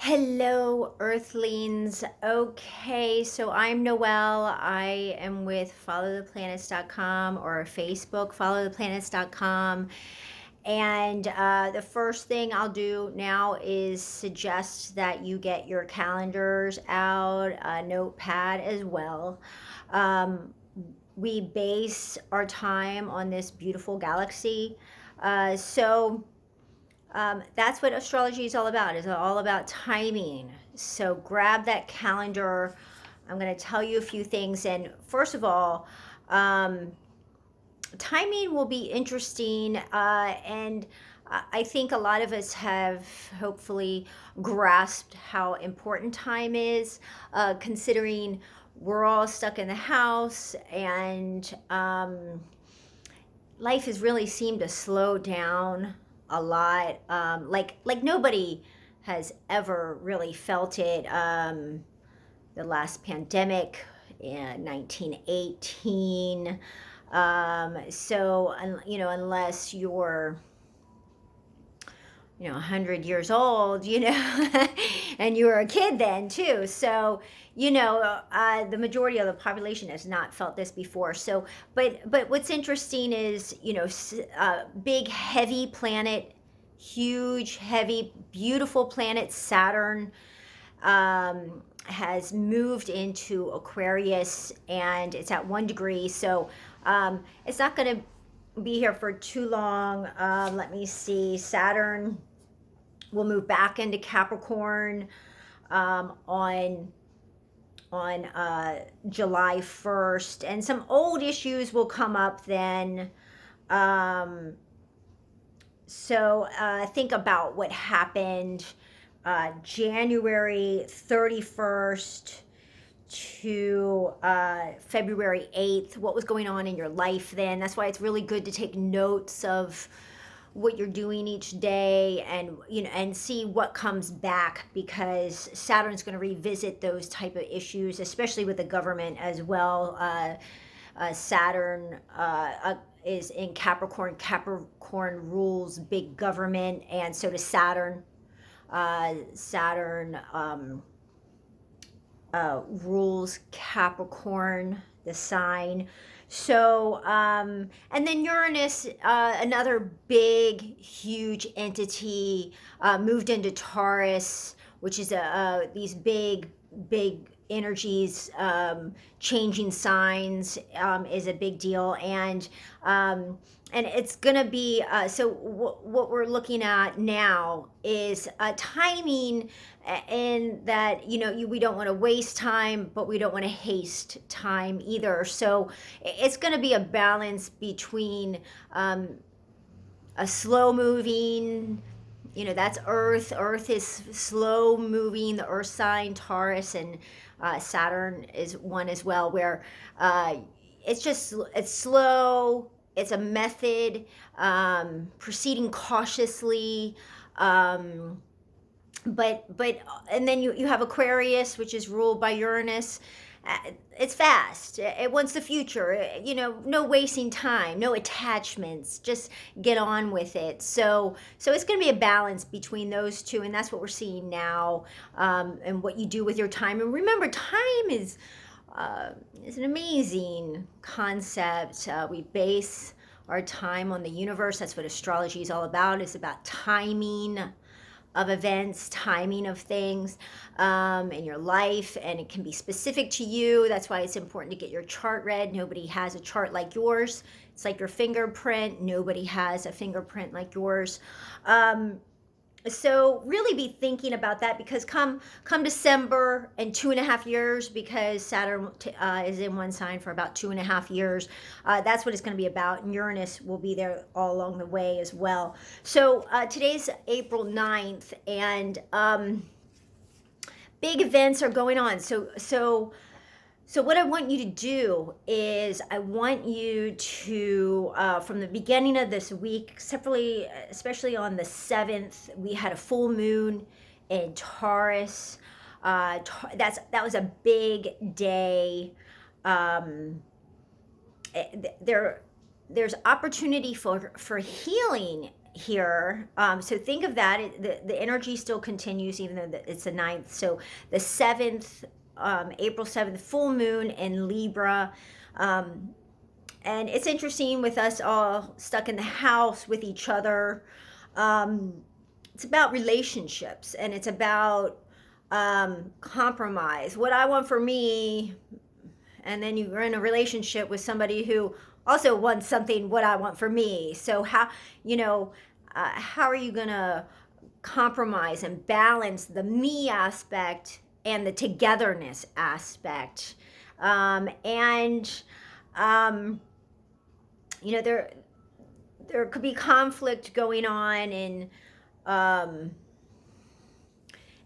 Hello, Earthlings. Okay, so I'm Noelle. I am with followtheplanets.com or Facebook, followtheplanets.com. And the first thing I'll do now is suggest that you get your calendars out, a notepad as well. Um, we base our time on this beautiful galaxy. That's what astrology is all about. It's all about timing. So grab that calendar. I'm going to tell you a few things. And first of all, um, timing will be interesting. And I think a lot of us have hopefully grasped how important time is, considering we're all stuck in the house and life has really seemed to slow down a lot. Like nobody has ever really felt it. The last pandemic in 1918. Unless you're 100 years old, and you were a kid then too. So, the majority of the population has not felt this before. So, but what's interesting is, big, heavy planet, huge, heavy, beautiful planet Saturn has moved into Aquarius and it's at 1 degree. So, it's not going to be here for too long. Let me see. Saturn will move back into Capricorn on July 1st, and some old issues will come up then. Think about what happened January 31st to February 8th. What was going on in your life then? That's why it's really good to take notes of what you're doing each day, and see what comes back, because Saturn's going to revisit those type of issues, especially with the government as well. Saturn is in Capricorn. Capricorn rules big government, and so does Saturn. Saturn rules Capricorn, the sign. So, and then Uranus, another big, huge entity, moved into Taurus, which is these big, big energies, changing signs, is a big deal. And it's going to be, what we're looking at now is timing, in that, we don't want to waste time, but we don't want to haste time either. So it's going to be a balance between a slow moving, that's Earth. Earth is slow moving, the Earth sign, Taurus, and Saturn is one as well, where it's slow. It's a method, proceeding cautiously. But and then you have Aquarius, which is ruled by Uranus. It's fast. It wants the future. No wasting time, no attachments. Just get on with it. So it's going to be a balance between those two, and that's what we're seeing now. And what you do with your time. And remember, time is an amazing concept. We base our time on the universe. That's what astrology is all about. It's about timing of events, timing of things in your life, and it can be specific to you. That's why it's important to get your chart read. Nobody has a chart like yours. It's like your fingerprint. Nobody has a fingerprint like yours. So really be thinking about that, because come December, in 2.5 years, because Saturn is in one sign for about 2.5 years, that's what it's going to be about, and Uranus will be there all along the way as well. So today's April 9th, and big events are going on. So what I want you to do is, I want you to, from the beginning of this week, especially on the 7th, we had a full moon in Taurus. That was a big day. There's opportunity for healing here. So think of that. The energy still continues even though it's the 9th. So the 7th, April 7th, full moon in Libra. And it's interesting with us all stuck in the house with each other. It's about relationships, and it's about compromise. What I want for me, and then you're in a relationship with somebody who also wants something what I want for me. So how are you gonna compromise and balance the me aspect and the togetherness aspect? And there could be conflict going on um,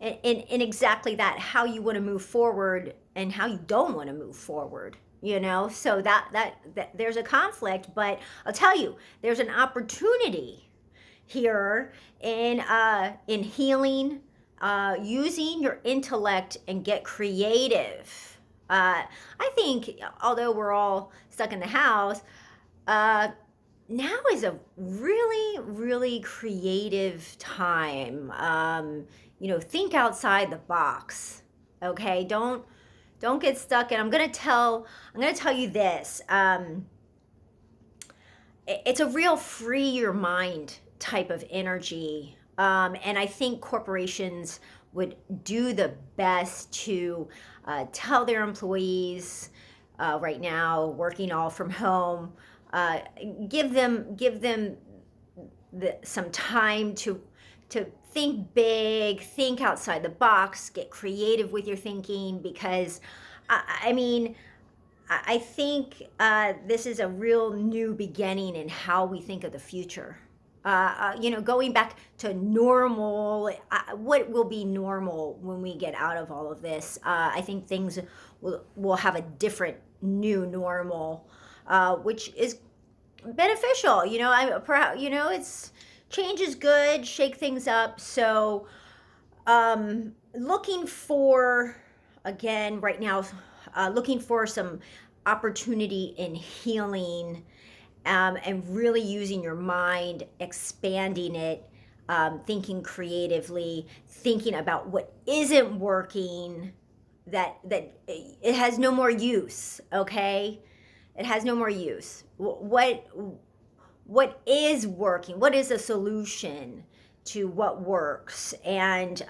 in exactly that, how you want to move forward and how you don't want to move forward. So that there's a conflict, but I'll tell you, there's an opportunity here in healing, using your intellect and get creative. I think, although we're all stuck in the house, now is a really, really creative time. Think outside the box. Okay, don't get stuck. And I'm gonna tell you this. It's a real free your mind type of energy, and I think corporations would do the best to tell their employees right now working all from home, uh, give them some time to think big, think outside the box, get creative with your thinking, because I mean, I think this is a real new beginning in how we think of the future. Going back to normal, what will be normal when we get out of all of this? I think things will have a different new normal, which is beneficial. It's change is good, shake things up. So, looking for, again, right now, looking for some opportunity in healing, and really using your mind, expanding it, thinking creatively, thinking about what isn't working, that it has no more use. Okay, it has no more use. What is working? What is a solution to what works? And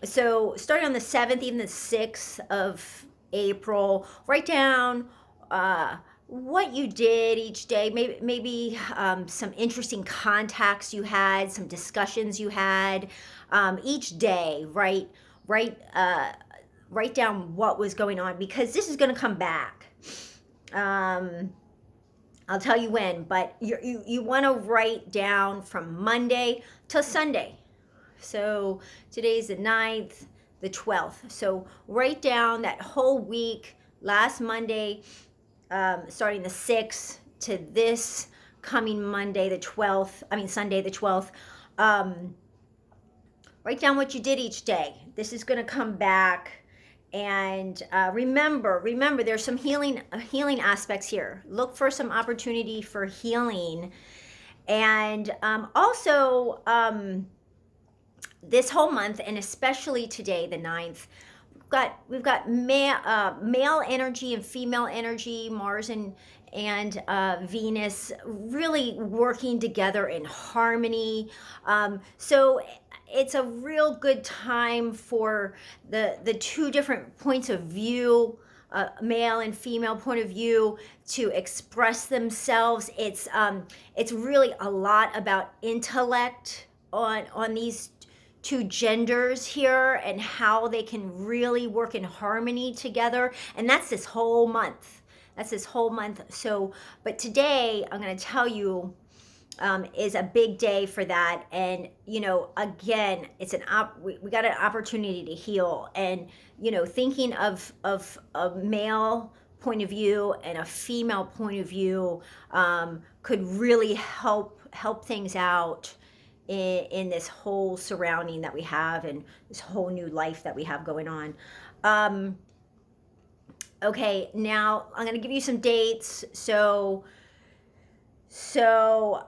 so starting on the 7th, even the 6th of April, write down what you did each day, maybe some interesting contacts you had, some discussions you had each day. Write down what was going on, because this is going to come back. I'll tell you when, but you want to write down from Monday till Sunday. So today's the 9th, the 12th. So write down that whole week, last Monday, starting the 6th to this coming Monday, the 12th, Sunday, the 12th. Write down what you did each day. This is going to come back. And remember, there's some healing aspects here. Look for some opportunity for healing. And also, this whole month, and especially today, the 9th, we've got male energy and female energy, Mars and Venus really working together in harmony. So it's a real good time for the two different points of view, male and female point of view, to express themselves. It's really a lot about intellect on these two genders here, and how they can really work in harmony together. And that's this whole month. So, but today I'm going to tell you, is a big day for that. And again, it's we got an opportunity to heal. And thinking of a male point of view and a female point of view could really help things out in this whole surrounding that we have, and this whole new life that we have going on. Okay, now I'm going to give you some dates. So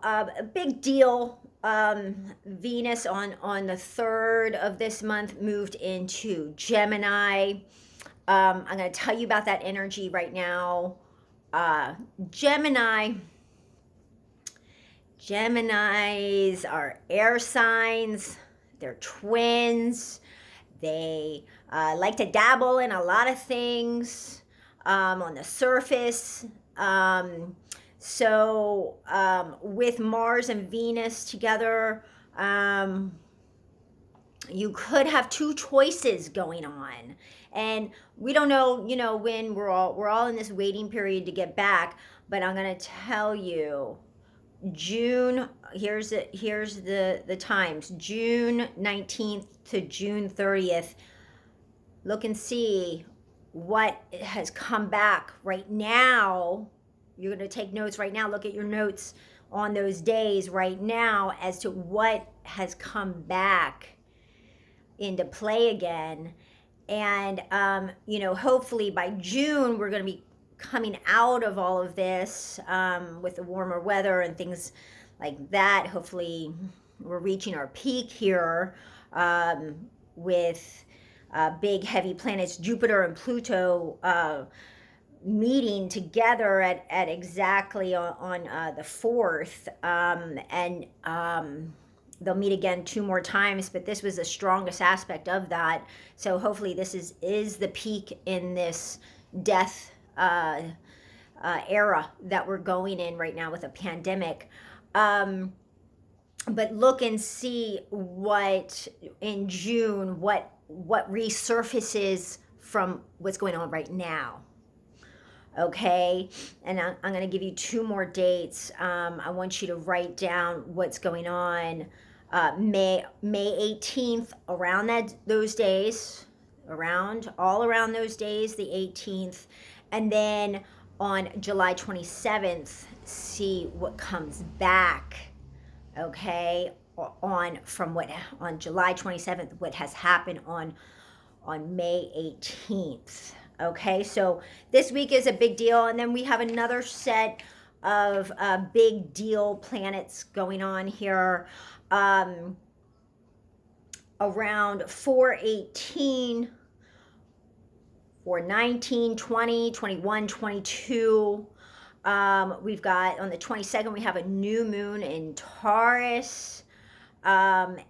a big deal Venus on the 3rd of this month moved into Gemini. I'm going to tell you about that energy right now. Gemini. Geminis are air signs. They're twins. They like to dabble in a lot of things on the surface. With Mars and Venus together, you could have two choices going on, and we don't know, when we're all in this waiting period to get back. But I'm gonna tell you, June. Here's the times: June 19th to June 30th. Look and see what has come back right now. You're going to take notes right now. Look at your notes on those days right now as to what has come back into play again. And, hopefully by June, we're going to be coming out of all of this with the warmer weather and things like that. Hopefully, we're reaching our peak here with big, heavy planets, Jupiter and Pluto, meeting together at exactly on the 4th, and they'll meet again 2 more times, but this was the strongest aspect of that. So hopefully this is the peak in this death era that we're going in right now with a pandemic. But look and see what in June, what resurfaces from what's going on right now. Okay, and I'm going to give you 2 more dates. I want you to write down what's going on. May 18th, around those days, all around those days, the 18th, and then on July 27th, see what comes back. Okay, on July 27th, what has happened on May 18th. Okay, so this week is a big deal, and then we have another set of big deal planets going on here around 4/18, 4/19, 20, 21, 22. We've got on the 22nd, we have a new moon in Taurus, and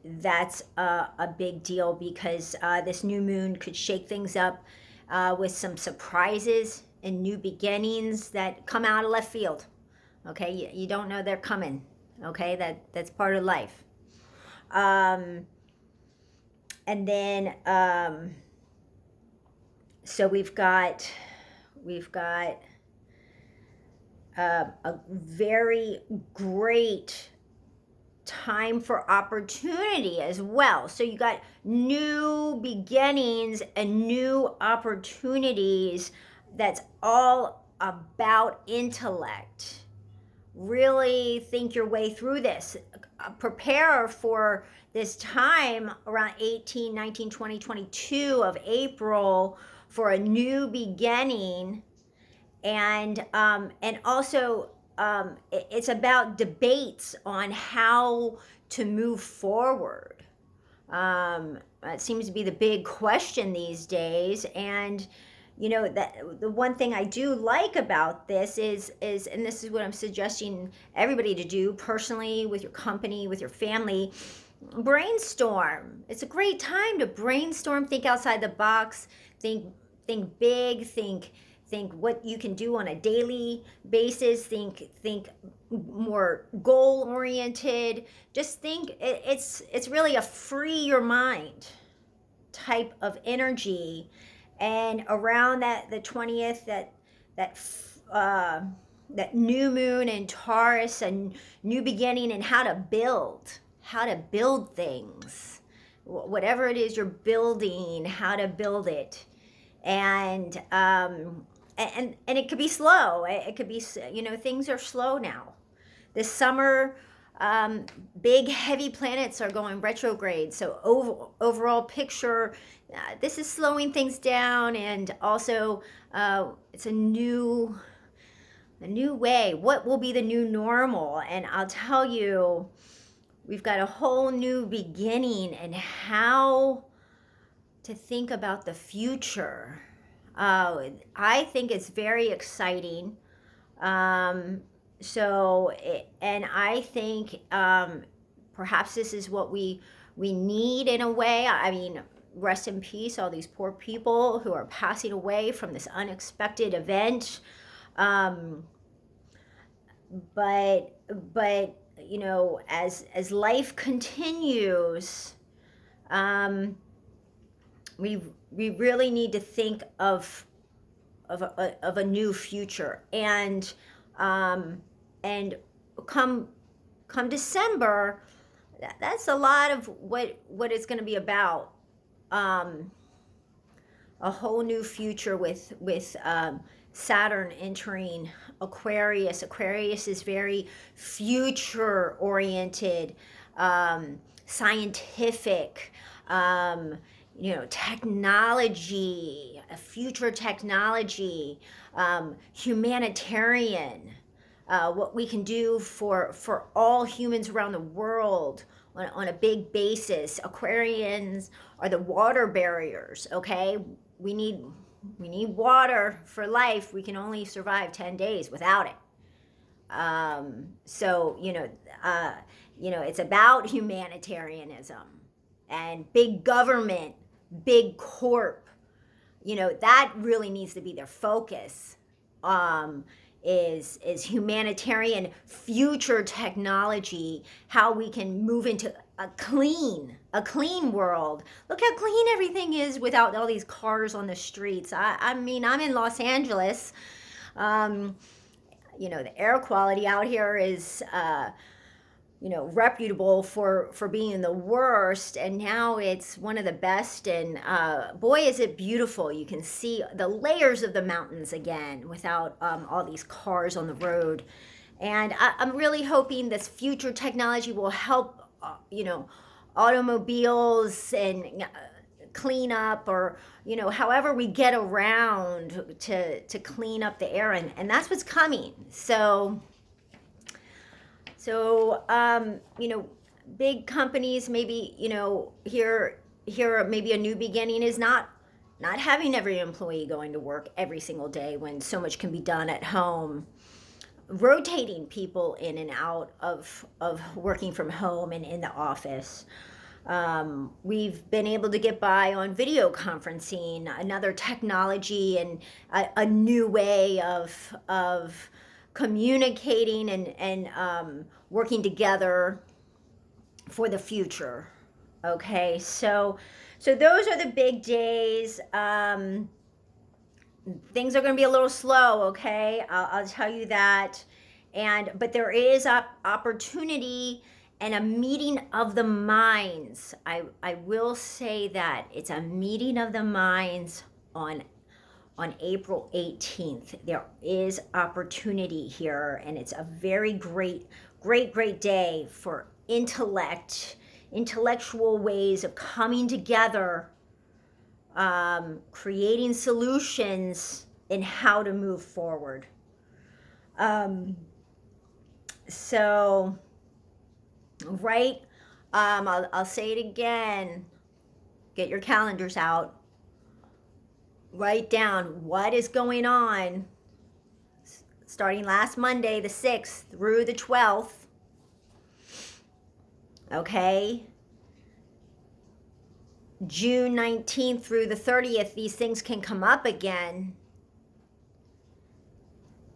that's a big deal because this new moon could shake things up with some surprises and new beginnings that come out of left field. Okay, you don't know they're coming. Okay, that's part of life. And then so we've got a very great time for opportunity as well. So you got new beginnings and new opportunities. That's all about intellect. Really think your way through this. Prepare for this time around 18, 19, 20, 22 of April for a new beginning. And also it's about debates on how to move forward. It seems to be the big question these days. And that the one thing I do like about this is and this is what I'm suggesting everybody to do personally, with your company, with your family: brainstorm. It's a great time to brainstorm, think outside the box, think big, think what you can do on a daily basis, think more goal oriented. Just think it's really a free your mind type of energy. And around the 20th, that new moon in Taurus, and new beginning, and how to build things, whatever it is you're building, how to build it. And it could be slow. It could be, things are slow now. This summer, big heavy planets are going retrograde. So overall picture, this is slowing things down. And also, it's a new A new way. What will be the new normal? And I'll tell you, we've got a whole new beginning and how to think about the future. I think it's very exciting. And I think perhaps this is what we need in a way. I mean, rest in peace, all these poor people who are passing away from this unexpected event. Um, but you know, as life continues, we really need to think of a new future, and come December, that's a lot of what it's going to be about. A whole new future with Saturn entering Aquarius. Aquarius is very future oriented, scientific, you know, technology, future technology, humanitarian, what we can do for all humans around the world on a big basis. Aquarians are the water barriers, okay? We need water for life. We can only survive 10 days without it. So, you know, it's about humanitarianism and big government, big corp. You know, that really needs to be their focus. Is humanitarian future technology, how we can move into a clean world. Look how clean everything is without all these cars on the streets. I mean, I'm in Los Angeles. You know, the air quality out here is you know, reputable for being the worst, and now it's one of the best. And boy, is it beautiful. You can see the layers of the mountains again without all these cars on the road. And I'm really hoping this future technology will help you know, automobiles and clean up, or you know, however we get around to clean up the air, and that's what's coming. So you know, big companies, maybe, you know, here maybe a new beginning is not having every employee going to work every single day when so much can be done at home. Rotating people in and out of working from home and in the office. We've been able to get by on video conferencing, another technology and a new way of communicating and working together for the future. Okay, so those are the big days. Things are going to be a little slow. Okay, I'll tell you that. But there is opportunity and a meeting of the minds. I will say that it's a meeting of the minds on April 18th. There is opportunity here, and it's a very great day for intellectual ways of coming together, creating solutions in how to move forward. So, right, I'll say it again. Get your calendars out. Write down what is going on starting last Monday, the 6th, through the 12th. Okay? June 19th through the 30th, these things can come up again.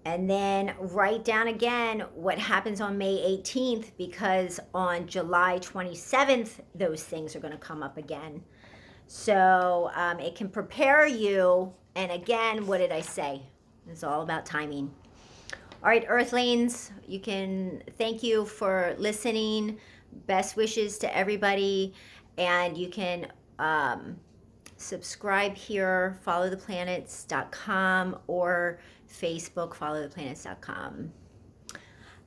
And then write down again what happens on May 18th, because on July 27th, those things are going to come up again. So it can prepare you. And again, what did I say? It's all about timing. All right, Earthlings, thank you for listening. Best wishes to everybody. And you can subscribe here, followtheplanets.com, or Facebook, followtheplanets.com.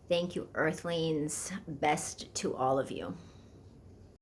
Thank you, Earthlings. Best to all of you.